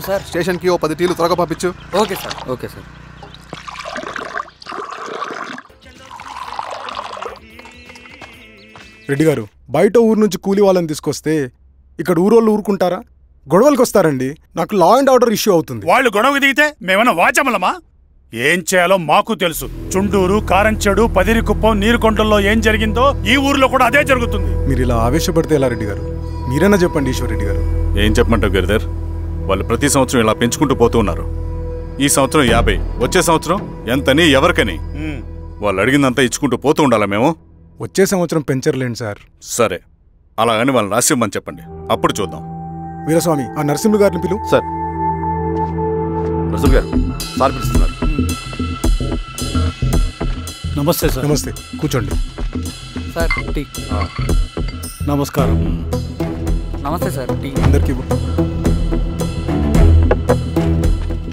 Sir స్టేషన్కి ఓ 10 టీలు త్వరగా పంపించు. Okay sir. Okay sir. Reddy గారు, బయట ఊరు నుంచి కూలి వాళ్ళని తీసుకొస్తే ఇక్కడ ఊరోళ్ళు ఊరుకుంటారా? గొడవలకు వస్తారండి. నాకు లా అండ్ ఆర్డర్ ఇష్యూ అవుతుంది. వాళ్ళు గొడవకు దిగితే మేమన్నా వాచమలమా? ఏం చేయాలో మాకు తెలుసు. చుండూరు, కారంచెడు, పదిరికుప్పం, నీరుకొండల్లో ఏం జరిగిందో ఈ ఊర్లో కూడా అదే జరుగుతుంది. మీరు ఇలా ఆవేశపడితే ఎలా రెడ్డి గారు? మీరైనా చెప్పండి ఈశ్వర్ రెడ్డి గారు. ఏం చెప్పమంటావు గిరిధర్? వాళ్ళు ప్రతి సంవత్సరం ఇలా పెంచుకుంటూ పోతూ ఉన్నారు. ఈ సంవత్సరం 50, వచ్చే సంవత్సరం ఎంతని ఎవరికని వాళ్ళు అడిగిందంతా ఇచ్చుకుంటూ పోతూ ఉండాలా మేము? వచ్చే సంవత్సరం పెంచర్లేండి సార్. సరే, అలాగని వాళ్ళని రాసిమ్మని చెప్పండి, అప్పుడు చూద్దాం. వీరస్వామి, ఆ నరసింహ గారిని పిలువు. సార్. నరసింహ గారు సార్ పిలుస్తున్నారు. నమస్తే సార్. నమస్తే, కూర్చోండి సార్. టీ. నమస్కారం. నమస్తే సార్. టీ అందరికీ.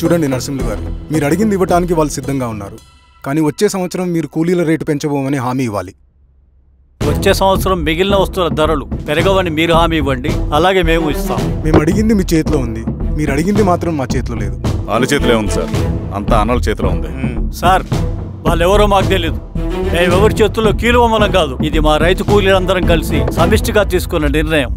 చూడండి నరసింహ గారు, మీరు అడిగింది ఇవ్వటానికి వాళ్ళు సిద్ధంగా ఉన్నారు. కానీ వచ్చే సంవత్సరం మీరు కూలీల రేటు పెంచబోమని హామీ ఇవ్వాలి. వచ్చే సంవత్సరం మిగిలిన వస్తువుల ధరలు పెరగవని మీరు హామీ ఇవ్వండి, అలాగే మేము ఇస్తాం. మేము అడిగింది మీ చేతిలో ఉంది, మీరు అడిగింది మాత్రం మా చేతిలో లేదు. వాళ్ళ చేతిలో ఉంది సార్, అంతా అన్నల చేతిలో ఉంది. సార్, వాళ్ళెవరో మాకు తెలియదు. మేమెవరి చేతుల్లో కీలువమనం కాదు. ఇది మా రైతు కూలీలందరం కలిసి సమిష్టిగా తీసుకున్న నిర్ణయం.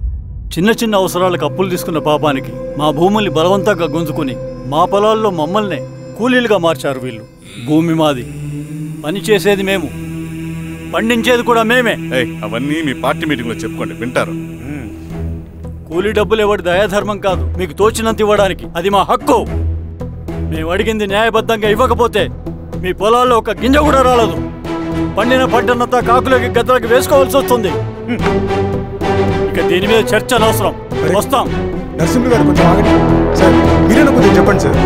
చిన్న చిన్న అవసరాలకు అప్పులు తీసుకున్న పాపానికి మా భూముల్ని బలవంతంగా గుంజుకుని మా పొలాల్లో మమ్మల్నే కూలీలుగా మార్చారు వీళ్ళు. భూమి మాది, పని చేసేది మేము, పండించేది కూడా మేమే. అవన్నీ మీ పార్టీ మీటింగ్ లో చెప్పుకోండి, వింటారు. కూలీ డబ్బులు ఎవరి దయాధర్మం కాదు, మీకు తోచినంత ఇవ్వడానికి అది మా హక్కు. మేము అడిగింది న్యాయబద్ధంగా ఇవ్వకపోతే మీ పొలాల్లో ఒక గింజ కూడా రాలదు. పండిన పంటనంతా కాకులకి గద్దలకి వేసుకోవాల్సి వస్తుంది. ఇక దీని మీద చర్చ అనవసరం. వస్తాం. నరసింహ గారు కొంచెం ఆగండి సార్. మీరైనా కొంచెం చెప్పండి సార్.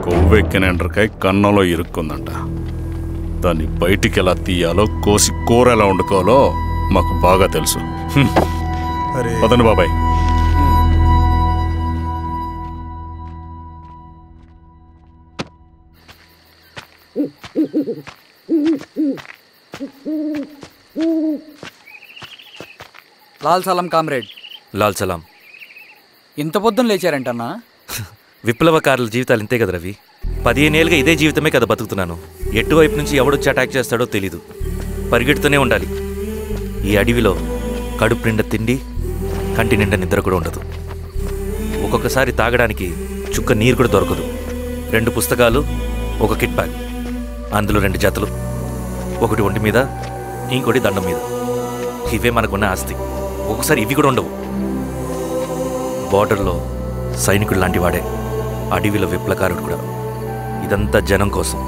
కొవ్వెక్కిన ఎండ్రకాయ కన్నంలో ఇరుక్కుందంట. దాన్ని బయటికి ఎలా తీయాలో, కోసి కూర ఎలా వండుకోవాలో మాకు బాగా తెలుసు. పదండి బాబాయ్. లాల్ సలాం కామ్రేడ్. లాల్ సలాం. ఇంత పొద్దున లేచారంటన్నా? విప్లవకారుల జీవితాలు ఇంతే కదా రవి. 15 ఏళ్ళుగా ఇదే జీవితమే కదా బతుకుతున్నాను. ఎటువైపు నుంచి ఎవడొచ్చి అటాక్ చేస్తాడో తెలీదు. పరిగెడుతూనే ఉండాలి. ఈ అడవిలో కడుపు నిండా తిండి, కంటి నిండా నిద్ర కూడా ఉండదు. ఒక్కొక్కసారి తాగడానికి చుక్క నీరు కూడా దొరకదు. 2 పుస్తకాలు, ఒక కిట్ బ్యాగ్, అందులో 2 జతలు, ఒకటి ఒంటి మీద, ఇంకోటి దండం మీద. ఇవే మనకున్న ఆస్తి. ఒక్కొక్కసారి ఇవి కూడా ఉండవు. బార్డర్లో సైనికుడు లాంటి వాడే, అడవిలో విప్లవకారుడు కూడా. ఇదంతా జనం కోసం,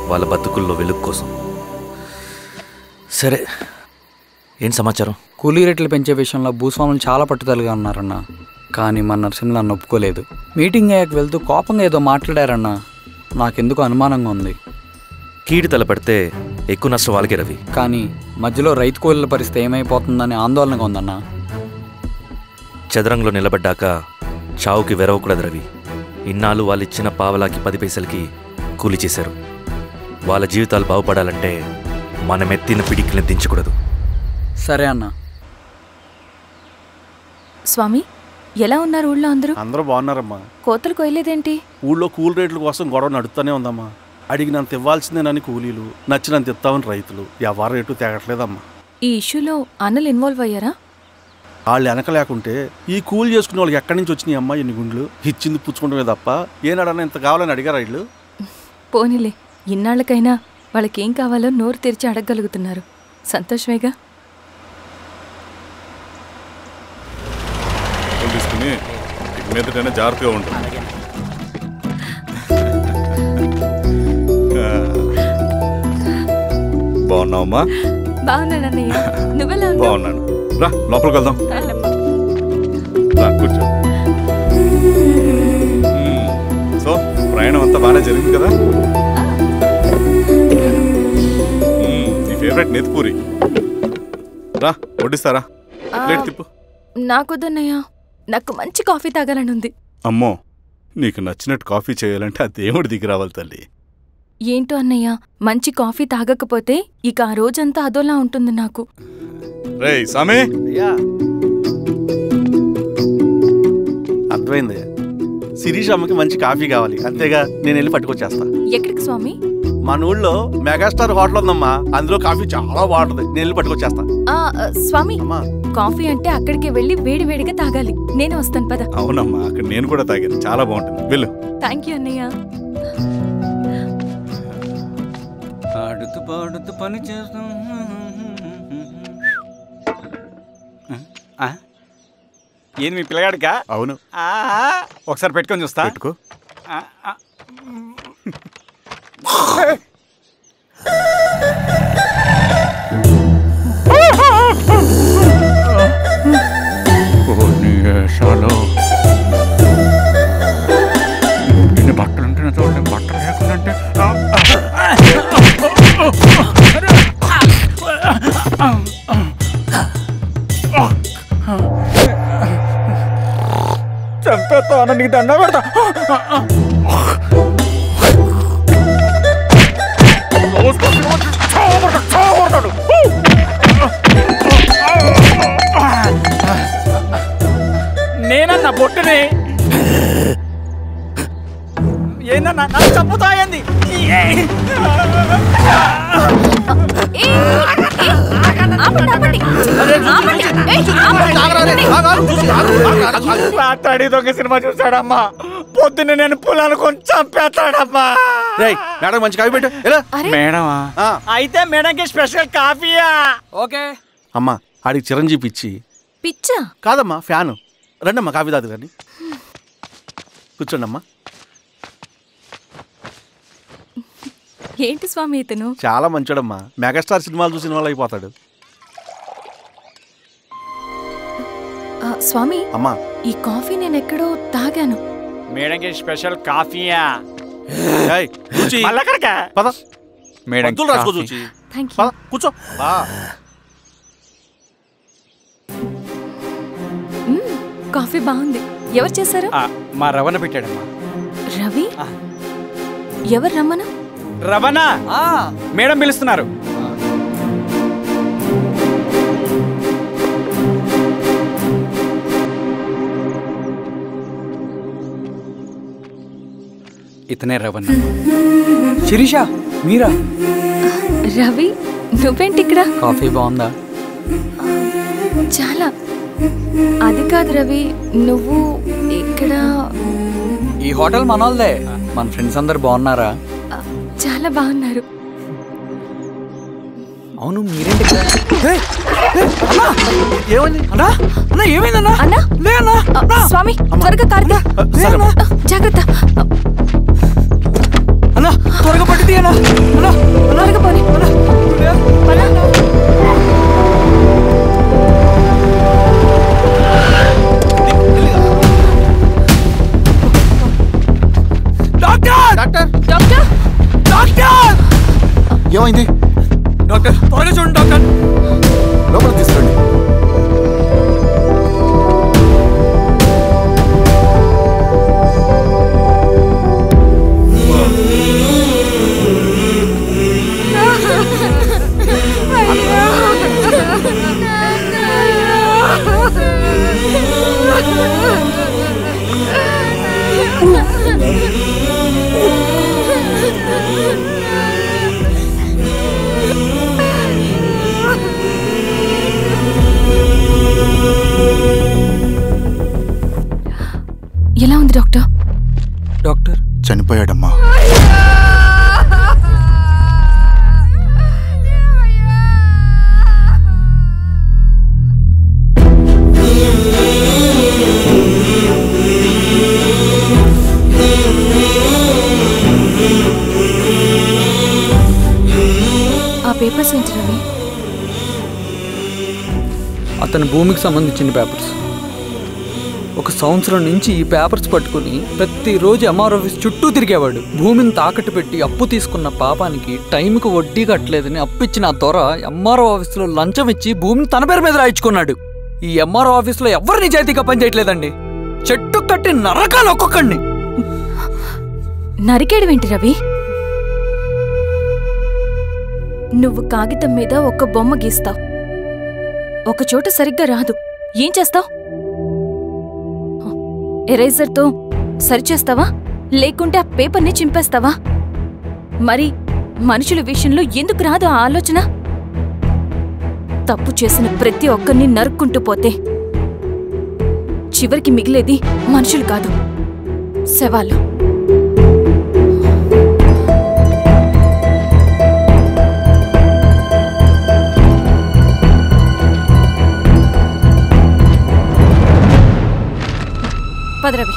వాళ్ళ బతుకుల్లో వెలుగు కోసం. సరే, ఏం సమాచారం? కూలీ రేట్లు పెంచే విషయంలో భూస్వాములు చాలా పట్టుదలగా ఉన్నారన్నా. కానీ మన నరసింహ నన్ను ఒప్పుకోలేదు. మీటింగ్ అయ్యాక వెళ్తూ కోపంగా ఏదో మాట్లాడారన్నా. నాకెందుకు అనుమానంగా ఉంది. కీడు తలపడితే ఎక్కువ నష్టం వాళ్ళకే రవి. కానీ మధ్యలో రైతు కూలీల పరిస్థితి ఏమైపోతుందని ఆందోళనగా ఉందన్నా. చదరంగంలో నిలబడ్డాక చావుకి వెరవకూడదు రవి. ఇన్నాళ్ళు వాళ్ళు ఇచ్చిన పావలాకి 10 పైసలకి కూలి చేశారు. వాళ్ళ జీవితాలు బాగుపడాలంటే మనమెత్తిన పిడికిని దించకూడదు. సరే అన్నా. స్వామి, ఎలా ఉన్నారు ఊళ్ళో అందరూ? అందరూ బాగున్నారమ్మా. కోతలు కొయ్యలేదేంటి? ఊళ్ళో కూలి రేట్ల కోసం గొడవ నడుస్తూనే ఉందమ్మా. అడిగినంత ఇవ్వాల్సిందేనని కూలీలు, నచ్చినంత ఇస్తామని రైతులు. ఎవరు రేటు తేగట్లేదమ్మా. ఈ ఇష్యూలో అన్నలు ఇన్వాల్వ్ అయ్యారా? వాళ్ళు వెనక లేకుంటే ఈ కూలి చేసుకునే వాళ్ళకి ఎక్కడి నుంచి వచ్చినాయి అమ్మా ఎన్ని గుండ్లు? ఇచ్చింది పుచ్చుకుంటమే తప్ప ఏనాడన్నా ఇంత కావాలని అడిగారు వీళ్ళు. పోనీలే, ఇన్నాళ్ళకైనా వాళ్ళకేం కావాలో నోరు తెరిచి అడగగలుగుతున్నారు. సంతోషమేగా. తీసుకుని మీదటైనా జాగ్రత్తగా ఉంటుంది. బాగున్నావమ్మా? బాగున్నానన్నయ్య, నువ్వెలా ఉన్నావు? బాగున్నాను. రా లోపలికి వెళ్దాం. కూర్చో. సో ప్రయాణం అంతా బాగానే జరిగింది కదా? నీ ఫేవరెట్ నెత్తిపూరి. రా వడ్డిస్తారా? ప్లేట్ తిప్పు. నాకొద్దన్నయ్య, నాకు మంచి కాఫీ తాగాలని ఉంది. అమ్మో, నీకు నచ్చినట్టు కాఫీ చేయాలంటే ఆ దేవుడి దిగి రావాలి తల్లి. ఏంటో అన్నయ్య, మంచి కాఫీ తాగకపోతే ఇక ఆ రోజంతా అదోలా ఉంటుంది నాకు. రేయ్ సామే, అర్థమైంది. శిరీష్ అమ్మకి మంచి కాఫీ కావాలి, అంతేగా నేను వెళ్ళి పట్టుకొచ్చేస్తా. ఎక్కడికి స్వామి? మన ఊళ్ళో మెగాస్టార్ హోటల్ ఉందమ్మా, అందులో కాఫీ చాలా బాగుంటుంది, నేను వెళ్ళి పట్టుకొచ్చేస్తా. స్వామి, కాఫీ అంటే అక్కడికి వెళ్ళి వేడి వేడిగా తాగాలి. నేను వస్తాను పద. అవునమ్మా, అక్కడ నేను కూడా తాగాను, చాలా బాగుంటుంది, వెళ్ళు. థ్యాంక్ యూ అన్నయ్య. ఆడుతూ పాడుతూ పని చేస్తాం. ఏంది మీ పిల్లగాడికా? అవును. ఒకసారి పెట్టుకొని చూస్తా. పెట్టుకో. ఎన్ని బట్టలు ఉంటే చూడండి, బట్టలు లేకుండా చంపేస్తాను, నీకు దండ పెడతా. నేనన్నా బొట్టుని ఏందన్నా నన్ను చంపుతాయంది. మాట్లాడి దొంగ సినిమా చూసాడమ్మా, పొద్దున్న నేను పొలానుకొని చంపేస్తాడమ్మా. మేడం మంచి కాఫీ పెట్టు. మేడమా? అయితే మేడంకి స్పెషల్ కాఫీయా? ఓకే అమ్మా. ఆడికి చిరంజీవి పిచ్చి. పిచ్చా? కాదమ్మా, ఫ్యాను. రండమ్మా కాఫీ తాదు కానీ. కూర్చోండి అమ్మా. ఏంటి స్వామి ఇతను? చాలా మంచోడమ్మా, మెగాస్టార్ సినిమాలు చూసిన వాళ్ళు అయిపోతాడు. స్వామి అమ్మా, ఈ కాఫీ నేను ఎక్కడో తాగాను. మేడంకి స్పెషల్ కాఫీయా? పద మేడం రాసుకో చూచి. Thank you. కూర్చో. కాఫీ బాగుంది. ఎవరు చేశారు? మా రవణ పెట్టాడమ్మా. రవి? ఎవరు రమ్మను? రవణ మేడం పిలుస్తున్నారు. ఇతనే రవణ. శిరీష మీరా? రవి నువ్వేంటి ఇక్కడ? కాఫీ బాగుందా? చాలా. అది కాదు రవి, నువ్వు ఇక్కడ. ఈ హోటల్ మనోల్దే. మన ఫ్రెండ్స్ అందరు బాగున్నారా? చాలా బాగున్నారు. అవును మీరేంటి? ఏమైందన్నా? స్వామి త్వరగా కారుతా. జాగ్రత్త అన్నా, త్వరగా పట్టి తీయనా. త్వరగా పోనీ. ఏమైంది డాక్టర్? త్వరగా చూడండి డాక్టర్. లోపలికి తీసుకురండి. ఎలా ఉంది డాక్టర్? డాక్టర్ చనిపోయాడమ్మా. ఆ పేపర్స్ ఏంటి రవి? అతని భూమికి సంబంధించిన పేపర్స్. ఒక సంవత్సరం నుంచి ఈ పేపర్స్ పట్టుకుని ప్రతిరోజు ఎంఆర్ ఆఫీస్ చుట్టూ తిరిగేవాడు. భూమిని తాకట్టు పెట్టి అప్పు తీసుకున్న పాపానికి టైంకి వడ్డీ కట్టలేదని అప్పిచ్చిన ఆ దొర ఎంఆర్ఓ ఆఫీస్లో లంచం ఇచ్చి భూమిని తన పేరు మీద రాయించుకున్నాడు. ఈ ఎంఆర్ఓ ఆఫీస్లో ఎవరు నిజాయితీగా పనిచేయట్లేదండి. చెట్టు కట్టి నరకాలి ఒక్కొక్కడిని. నరికేడవేంటి రవి? నువ్వు కాగితం మీద ఒక బొమ్మ గీస్తావు, ఒక చోట సరిగ్గా రాదు, ఏం చేస్తావు? ఎరేజర్తో సరిచేస్తావా లేకుంటే ఆ పేపర్ని చింపేస్తావా? మరి మనుషుల విషయంలో ఎందుకు రాదు ఆ ఆలోచన? తప్పు చేసిన ప్రతి ఒక్కరిని నరుక్కుంటూ పోతే చివరికి మిగిలేది మనుషులు కాదు, శవాలు. పద రవి.